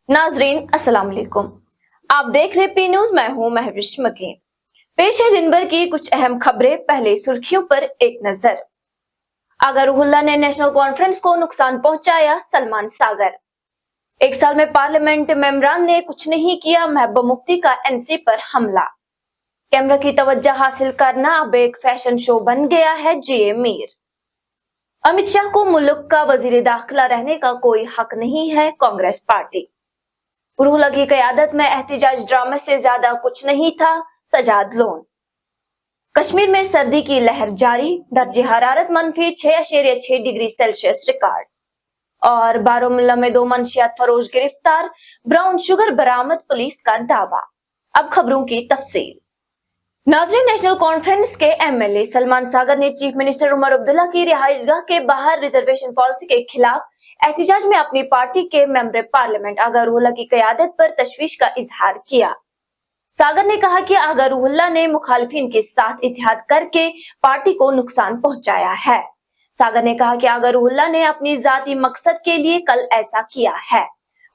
नाजरीन अस्सलाम वालेकुम, आप देख रहे पी न्यूज। मैं हूं महविश मकीन। पेश है दिन भर की कुछ अहम खबरें। पहले सुर्खियों पर एक नजर। अगरहुल्ला ने नेशनल कॉन्फ्रेंस को नुकसान पहुंचाया, सलमान सागर। एक साल में पार्लियामेंट मेंबरान ने कुछ नहीं किया, महबूबा मुफ्ती का एनसी पर हमला। कैमरा की तवज्जो हासिल करना अब एक फैशन शो बन गया है, जीए मीर। अमित शाह को मुल्क का वजीर दाखिला रहने का कोई हक नहीं है, कांग्रेस पार्टी। रुहुल्ला की क़यादत में एहतिजाज ड्रामे से ज्यादा कुछ नहीं था, सजाद लोन। कश्मीर में सर्दी की लहर जारी, दर्जे हरारत -6.6 डिग्री सेल्सियस रिकॉर्ड। और बारामूला में 2 मंशियात फरोश गिरफ्तार, ब्राउन शुगर बरामद, पुलिस का दावा। अब खबरों की तफसील। नाज़रीन, नेशनल कॉन्फ्रेंस के एमएलए सलमान सागर ने चीफ मिनिस्टर उमर अब्दुल्ला की रिहाइशगाह के बाहर रिजर्वेशन पॉलिसी के खिलाफ एहतिजाज में अपनी पार्टी के मेंबर पार्लियामेंट आगा रुहुल्ला की क़यादत पर तशवीश का इजहार किया। सागर ने कहा कि आगा रुहुल्ला ने मुखालिफिन के साथ इत्तेहाद करके पार्टी को नुकसान पहुंचाया है। सागर ने कहा कि आगा रुहुल्ला ने अपनी जाती मकसद के लिए कल ऐसा किया है।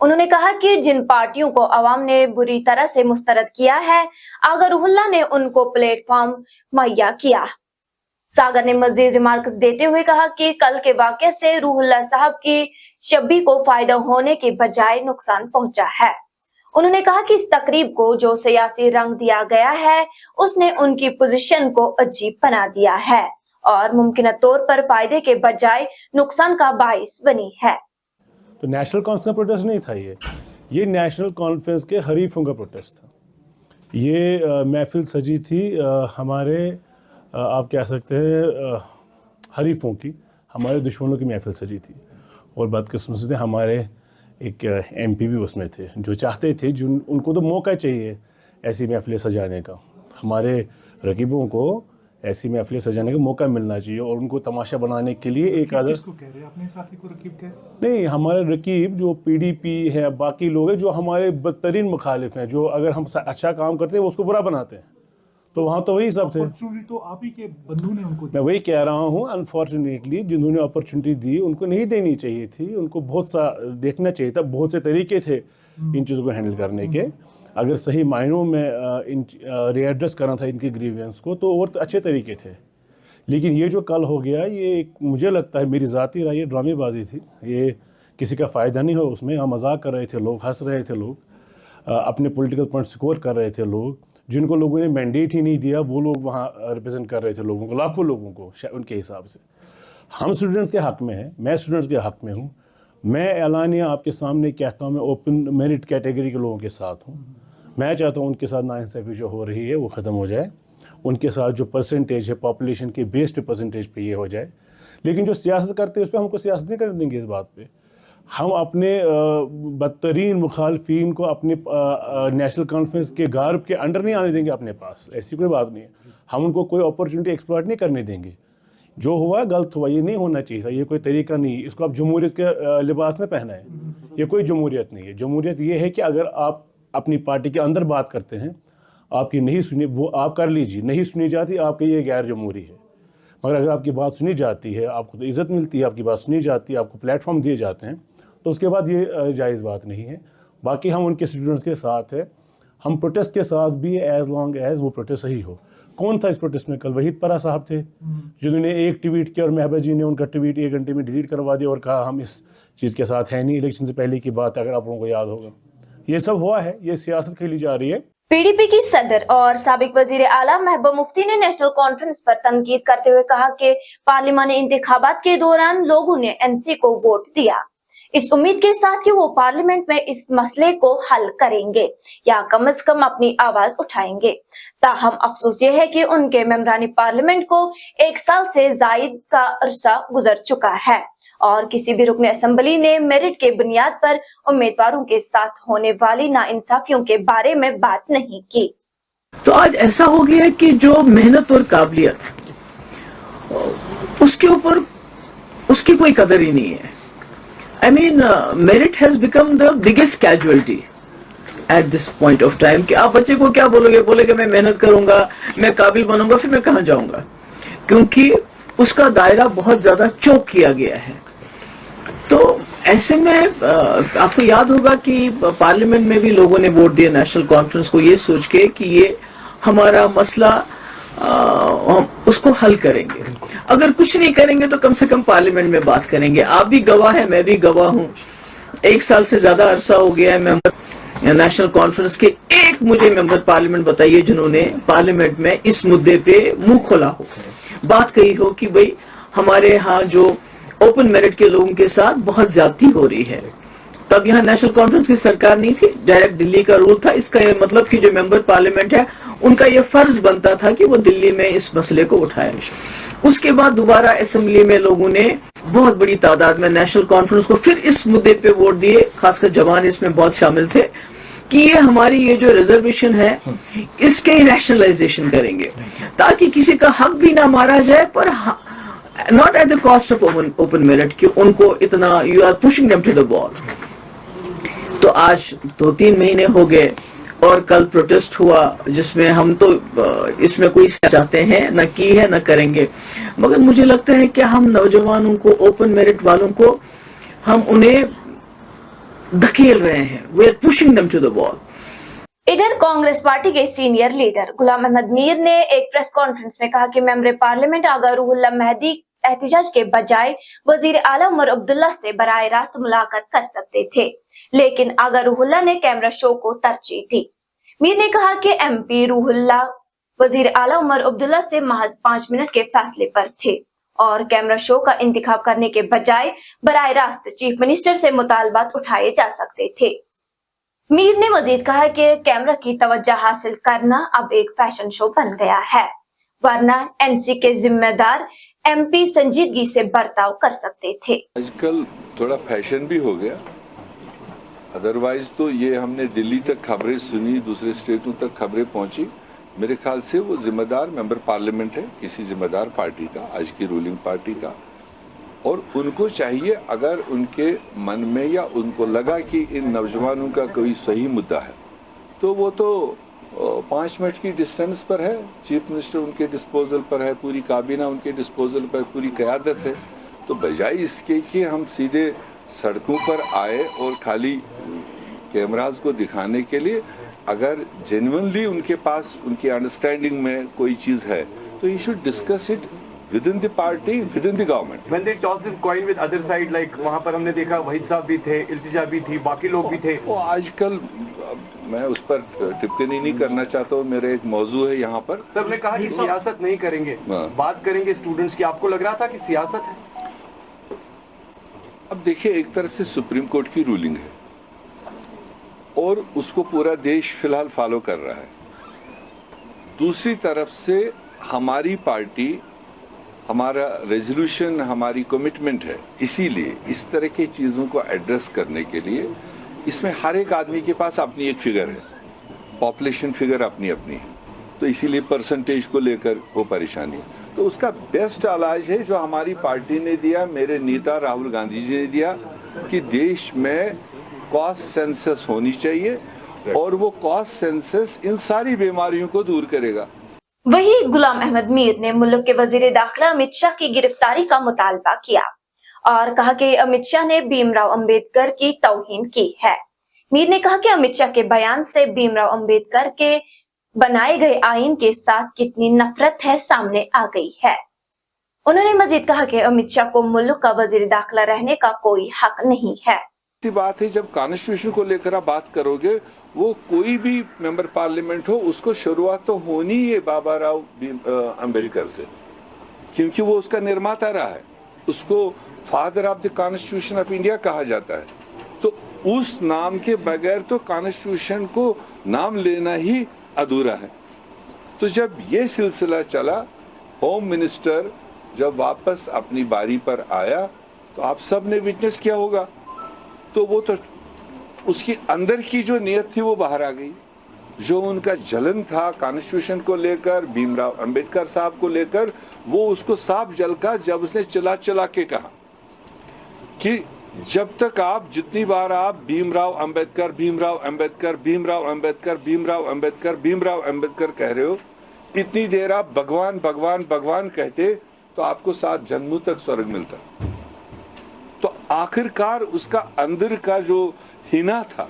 उन्होंने कहा कि जिन पार्टियों को अवाम ने बुरी तरह से मुस्तरद किया है, आगा रुहुल्ला ने उनको प्लेटफॉर्म मुहैया किया। सागर ने मजीद रिमार्क्स देते हुए कहा कि कल के वाक़ये से रुहुल्ला साहब की शब्बी को फायदा होने के बजाय नुकसान पहुंचा है। उन्होंने कहा कि इस तकरीब को जो सियासी रंग दिया गया है, उसने उनकी पोजीशन को अजीब बना दिया है और मुमकिन तौर पर फायदे के बजाय नुकसान का बाइस बनी है। तो नेशनल कॉन्फ्रेंस का प्रोटेस्ट नहीं था, ये नेशनल कॉन्फ्रेंस के हरीफों का प्रोटेस्ट था। ये महफिल सजी थी हमारे आप कह सकते हैं हरीफों की, हमारे दुश्मनों की महफिल सजी थी। और बदकिस्मती से हमारे एक एमपी भी उसमें थे जो चाहते थे, उनको तो मौका चाहिए ऐसी महफिलें सजाने का। हमारे रकीबों को ऐसी महफिलें सजाने का मौका मिलना चाहिए और उनको तमाशा बनाने के लिए एक आदर। किसको कह रहे हैं? अपने साथी को रकीब कह रहे हैं? नहीं, हमारे रकीब जो पीडीपी है, बाकी लोग हैं जो हमारे बदतरीन मुखालिफ हैं, जो अगर हम अच्छा काम करते हैं वो उसको बुरा बनाते हैं। तो वहाँ तो वही सब थे। अपॉर्चुनिटी तो आप ही के बंधु ने उनको दी। मैं वही कह रहा हूँ, अनफॉर्चुनेटली जिन्होंने अपॉर्चुनिटी दी उनको नहीं देनी चाहिए थी। उनको बहुत सा देखना चाहिए था। बहुत से तरीके थे इन चीज़ों को हैंडल करने के। अगर सही मायनों में रीएड्रेस करना था इनके ग्रीवेंस को तो और अच्छे तरीके थे। लेकिन ये जो कल हो गया, ये मुझे लगता है, मेरी ज़ाती राय, ये ड्रामेबाजी थी। ये किसी का फ़ायदा नहीं हो उसमें। हम मजाक कर रहे थे लोग, हंस रहे थे लोग, अपने पॉलिटिकल पॉइंट स्कोर कर रहे थे लोग। जिनको लोगों ने मैंडेट ही नहीं दिया वो लोग वहाँ रिप्रेजेंट कर रहे थे लोगों को, लाखों लोगों को उनके हिसाब से। हम स्टूडेंट्स के हक़ में हैं, मैं स्टूडेंट्स के हक़ में हूँ। मैं एलानिया आपके सामने कहता हूँ, मैं ओपन मेरिट कैटेगरी के लोगों के साथ हूँ। मैं चाहता हूँ उनके साथ नाइंसाफ़ी जो हो रही है वो ख़त्म हो जाए। उनके साथ जो परसेंटेज है पॉपुलेशन के बेस पे परसेंटेज पे ये हो जाए। लेकिन जो सियासत करते हैं उस पर हमको सियासत नहीं करने देंगे। इस बात पे हम अपने बदतरीन मुखालफिन को अपने नेशनल कॉन्फ्रेंस के गार्ब के अंडर नहीं आने देंगे अपने पास। ऐसी कोई बात नहीं है। हम उनको कोई अपॉर्चुनिटी एक्सप्लॉइट नहीं करने देंगे। जो हुआ गलत हुआ, ये नहीं होना चाहिए था। ये कोई तरीका नहीं है। इसको आप जमहूरियत के लिबास में पहना है। ये कोई जमहूरियत नहीं है। जमहूरियत ये है कि अगर आप अपनी पार्टी के अंदर बात करते हैं, आपकी नहीं सुनी वो आप कर लीजिए, नहीं सुनी जाती आपके ये गैर जमहूरी है। मगर अगर आपकी बात सुनी जाती है, आपको तो इज़्ज़त मिलती है, आपकी बात सुनी जाती है, आपको प्लेटफॉर्म दिए जाते हैं, तो उसके बाद ये जायज़ बात नहीं है। बाकी हम उनके स्टूडेंट्स के साथ हैं, हम प्रोटेस्ट के साथ भी एज़ लॉन्ग एज़ वो प्रोटेस्ट सही हो। कौन था इस प्रोटेस्ट में? कल वहीद परा साहब थे जिन्होंने एक ट्वीट किया और महबूबा जी ने उनका ट्वीट 1 घंटे में डिलीट करवा दिया और कहा हम इस चीज़ के साथ हैं नहीं। इलेक्शन से पहले की बात है, अगर आप लोगों को याद होगा। ये सब हुआ है, ये सियासत खेली जा रही है। पीडीपी की सदर और साबिक वजीर आला महबूबा मुफ्ती ने नेशनल कॉन्फ्रेंस पर तनकीद करते हुए कहा कि पार्लिमानी इंतखाबात के दौरान लोगों ने एनसी को वोट दिया, इस उम्मीद के साथ कि वो पार्लियामेंट में इस मसले को हल करेंगे या कम से कम अपनी आवाज उठाएंगे। ताहम अफसोस ये है कि उनके मेंबरानी पार्लियामेंट को 1 साल से जायद का अरसा गुजर चुका है और किसी भी रुकन असेंबली ने मेरिट के बुनियाद पर उम्मीदवारों के साथ होने वाली नाइंसाफियों के बारे में बात नहीं की। तो आज ऐसा हो गया है कि जो मेहनत और काबिलियत उसके ऊपर उसकी कोई कदर ही नहीं है। I mean, merit has become the biggest casualty at this point of time. कि आप बच्चे को क्या बोलोगे मैं मेहनत करूंगा, मैं काबिल बनूंगा, फिर मैं कहाँ जाऊंगा? क्योंकि उसका दायरा बहुत ज्यादा चौक किया गया है। तो ऐसे में आपको याद होगा कि पार्लियामेंट में भी लोगों ने वोट दिया नेशनल कॉन्फ्रेंस को ये सोच के कि ये हमारा मसला हम उसको हल करेंगे. अगर कुछ नहीं करेंगे तो कम से कम पार्लियामेंट में बात करेंगे. आप भी गवाह हैं, मैं भी गवाह हूँ. 1 साल से ज्यादा अरसा हो गया है मेंबर नेशनल कॉन्फ्रेंस के. एक मुझे मेंबर पार्लियामेंट बताइए जिन्होंने पार्लियामेंट में इस मुद्दे पे मुंह खोला हो, बात कही हो कि भाई हमारे यहाँ जो ओपन मेरिट के लोगों के साथ बहुत ज्यादती हो रही है. तब यहाँ नेशनल कॉन्फ्रेंस की सरकार नहीं थी, डायरेक्ट दिल्ली का रूल था. इसका ये मतलब कि जो मेंबर पार्लियामेंट है उनका ये फर्ज बनता था कि वो दिल्ली में इस मसले को उठाए. उसके बाद दोबारा असेंबली में लोगों ने बहुत बड़ी तादाद में नेशनल कॉन्फ्रेंस को फिर इस मुद्दे पे वोट दिए, खासकर जवान इसमें बहुत शामिल थे, कि ये हमारी ये जो रिजर्वेशन है इसके रैशनलाइजेशन करेंगे ताकि किसी का हक भी ना मारा जाए, पर not at the cost of open merit, कि उनको इतना you are pushing them to the wall. तो आज 2-3 महीने हो गए और कल प्रोटेस्ट हुआ जिसमें हम तो इसमें कोई चाहते हैं न की है न करेंगे, मगर मुझे लगता है कि हम नौजवानों को, ओपन मेरिट वालों को, हम उन्हें धकेल रहे हैं. We are pushing them to the wall. इधर कांग्रेस पार्टी के सीनियर लीडर गुलाम अहमद मीर ने एक प्रेस कॉन्फ्रेंस में कहा कि मेंबर पार्लियामेंट आगा रूहुल्लाह मेहदी एहतिजाज के बजाय वजीर आला उमर अब्दुल्ला से बराह रास्त मुलाकात कर सकते थे, लेकिन आगा रूहुल्लाह ने कैमरा शो को तरजीह दी. मीर ने कहा कि एमपी रूहुल्लाह वजीर आला उमर अब्दुल्ला से महज 5 मिनट के फैसले पर थे और कैमरा शो का इंतखाब करने के बजाय बराह रास्त चीफ मिनिस्टर से मुतालबात उठाए जा सकते थे. मीर ने मजीद कहा कि कैमरा की तवज्जो हासिल करना अब एक फैशन शो बन गया है, वरना एनसी के जिम्मेदार एमपी संजीदगी से बर्ताव कर सकते थे. आजकल थोड़ा फैशन भी हो गया, अदरवाइज तो ये हमने दिल्ली तक खबरें सुनी, दूसरे स्टेटों तक खबरें पहुंची. मेरे ख्याल से वो जिम्मेदार मेंबर पार्लियामेंट है किसी जिम्मेदार पार्टी का, आज की रूलिंग पार्टी का, और उनको चाहिए अगर उनके मन में या उनको लगा कि इन नौजवानों का कोई सही मुद्दा है तो वो तो 5 मिनट की डिस्टेंस पर है. चीफ मिनिस्टर उनके डिस्पोजल पर है, पूरी काबीना उनके डिस्पोजल पर, पूरी क़यादत है. तो बजाय इसके कि हम सीधे सड़कों पर आए और खाली कैमराज को दिखाने के लिए, अगर जेन्युइनली उनके पास उनकी अंडरस्टैंडिंग में कोई चीज़ है तो he should discuss it within the party, within the government. When they tossed the coin with other side, like वहाँ पर हमने देखा वहीद साहब भी थे, इल्तिजा भी थी, बाकी लोग भी थे. वो आजकल मैं उस पर टिप्पणी नहीं करना चाहता हूँ, मेरा एक मौजू है यहाँ पर. सर ने कहा कि सियासत नहीं करेंगे, बात करेंगे स्टूडेंट्स की. आपको लग रहा था कि सियासत है? अब देखिए, एक तरफ से सुप्रीम कोर्ट की रूलिंग है और उसको पूरा देश फिलहाल फॉलो कर रहा है. दूसरी तरफ से हमारी पार्टी, हमारा रेजोल्यूशन, हमारी कमिटमेंट है. इसीलिए इस तरह की चीज़ों को एड्रेस करने के लिए इसमें हर एक आदमी के पास अपनी एक फिगर है, पॉपुलेशन फिगर अपनी अपनी है, तो इसीलिए परसेंटेज को लेकर वो परेशानी है. तो उसका बेस्ट इलाज है जो हमारी पार्टी ने दिया, मेरे नेता राहुल गांधी जी ने दिया, कि देश में कॉस्ट सेंसस होनी चाहिए और वो कॉस्ट सेंसस इन सारी बीमारियों को दूर करेगा. वही गुलाम अहमद मीर ने मुल्क के वजीर दाखिला अमित शाह की गिरफ्तारी का मुतालबा किया और कहा कि अमित शाह ने भीमराव अंबेडकर की तौहीन की है. मीर ने कहा कि अमित शाह के बयान से भीमराव अंबेडकर के बनाए गए आईन के साथ कितनी नफरत है सामने आ गई है. उन्होंने मजीद कहा कि अमित शाह को मुल्क का वजीर दाखिला रहने का कोई हक नहीं है. ऐसी बात है, जब कॉन्स्टिट्यूशन को लेकर आप बात करोगे, वो कोई भी मेंबर पार्लियामेंट हो, उसको शुरुआत तो होनी है बाबा राव अंबेडकर से, क्योंकि वो उसका निर्माता रहा है. उसको father of the constitution of India कहा जाता है. तो उस नाम के बगैर तो कॉन्स्टिट्यूशन को नाम लेना ही अधूरा है. तो जब ये सिलसिला चला, होम मिनिस्टर जब वापस अपनी बारी पर आया तो आप सब ने विटनेस किया होगा, तो वो तो उसकी अंदर की जो नियत थी वो बाहर आ गई. जो उनका जलन था कॉन्स्टिट्यूशन को लेकर, भीमराव अंबेडकर साहब को लेकर, वो उसको साफ जलका जब उसने चिल्ला चिल्ला के कहा कि जब तक आप, जितनी बार आप भीमराव अंबेडकर, भीमराव अंबेडकर, भीमराव अंबेडकर, भीमराव अंबेडकर, भीमराव अंबेडकर कह रहे हो, इतनी देर आप भगवान भगवान भगवान कहते तो आपको 7 जन्मों तक स्वर्ग मिलता. तो आखिरकार उसका अंदर का जो हिना था,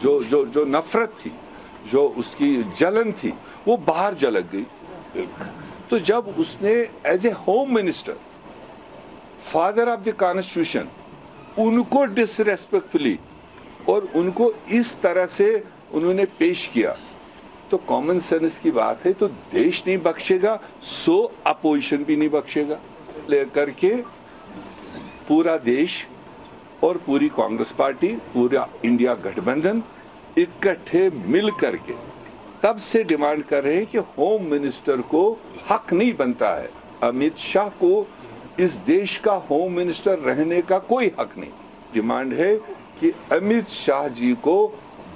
जो नफरत थी, जो उसकी जलन थी, वो बाहर झलक गई। तो जब उसने as a home minister, father of the constitution, उनको डिसरेस्पेक्टफुली और उनको इस तरह से उन्होंने पेश किया, तो कॉमन सेंस की बात है, तो देश नहीं बख्शेगा, सो अपोजिशन भी नहीं बख्शेगा। लेकर के पूरा देश और पूरी कांग्रेस पार्टी, पूरा इंडिया गठबंधन इकट्ठे मिल करके तब से डिमांड कर रहे हैं कि होम मिनिस्टर को हक नहीं बनता है, अमित शाह को इस देश का होम मिनिस्टर रहने का कोई हक नहीं। डिमांड है कि अमित शाह जी को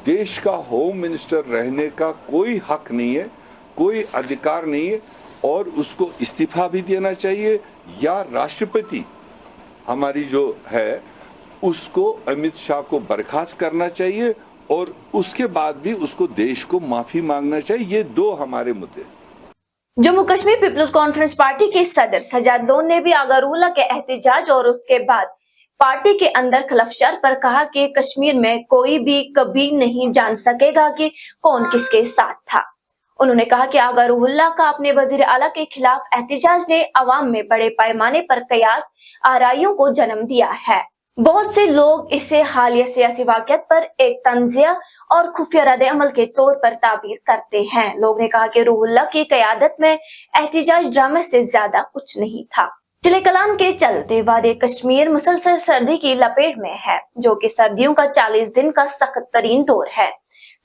देश का होम मिनिस्टर रहने का कोई हक नहीं है, कोई अधिकार नहीं है, और उसको इस्तीफा भी देना चाहिए, या राष्ट्रपति हमारी जो है उसको अमित शाह को बर्खास्त करना चाहिए, और उसके बाद भी उसको देश को माफी मांगना चाहिए। ये दो हमारे मुद्दे। Jammu Kashmir Peoples Conference Party के सदर सजाद लोन ने भी आगा रूहुल्लाह के एहतजाज और उसके बाद पार्टी के अंदर खलफशार पर कहा कि कश्मीर में कोई भी कभी नहीं जान सकेगा कि कौन किसके साथ था। उन्होंने कहा कि आगा रूहुल्लाह का अपने वजीर आला के खिलाफ एहतजाज ने अवाम में बड़े पैमाने पर कयास आराइयों को जन्म दिया है। बहुत से लोग इसे हालिया सियासी वाक़यात पर एक तंजिया और खुफिया रद्द अमल के तौर पर ताबीर करते हैं। लोग ने कहा कि रूहुल्लाह की क़यादत में एहतजाज ड्रामे से ज्यादा कुछ नहीं था। चिले कलान के चलते वादे कश्मीर मुसलसल सर्दी की लपेट में है, जो कि सर्दियों का 40 दिन का सख्त तरीन दौर है।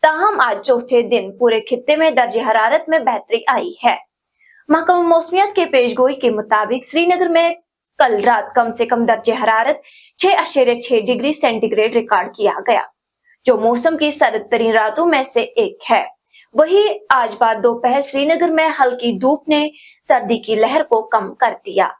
ताहम आज चौथे दिन पूरे खित्ते में दर्जे हरारत में बेहतरी आई है। महकमा मौसमियात के पेशगोई के मुताबिक श्रीनगर में कल रात कम से कम दर्जे हरारत 6.6 डिग्री सेंटीग्रेड रिकॉर्ड किया गया, जो मौसम की सर्द तरीन रातों में से एक है। वहीं आज बाद दोपहर श्रीनगर में हल्की धूप ने सर्दी की लहर को कम कर दिया।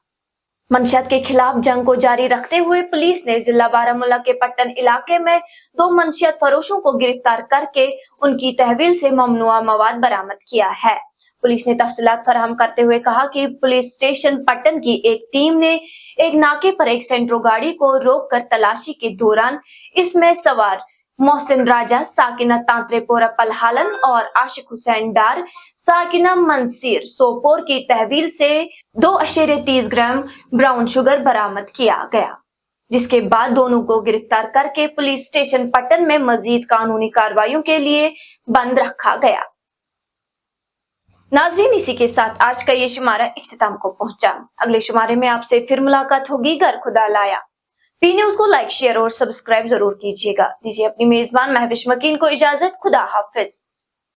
मंशियात के खिलाफ जंग को जारी रखते हुए पुलिस ने जिला बारामूला के पट्टन इलाके में 2 मंशियात फरोशों को गिरफ्तार करके उनकी तहवील से ममनुआ मवाद बरामद किया है। पुलिस ने तफसीलात फराहम करते हुए कहा कि पुलिस स्टेशन पट्टन की एक टीम ने एक नाके पर एक सेंट्रो गाड़ी को रोककर तलाशी के दौरान इसमें सवार मोहसिन राजा, साकिना तांत्रेपोरा पलहालन और आशिक हुसैन डार, साकिना मंसीर सोपोर की तहवील से 2.30 ग्राम ब्राउन शुगर बरामद किया गया, जिसके बाद दोनों को गिरफ्तार करके पुलिस स्टेशन पट्टन में मजीद कानूनी कार्रवाइयों के लिए बंद रखा गया। नाज़रीन, इसी के साथ आज का ये शुमारा इख्तिताम को पहुंचा। अगले शुमारे में आपसे फिर मुलाकात होगी, गर खुदा लाया। पी न्यूज को लाइक, शेयर और सब्सक्राइब जरूर कीजिएगा। दीजिए अपनी मेजबान महविश मकीन को इजाजत। खुदा हाफिज।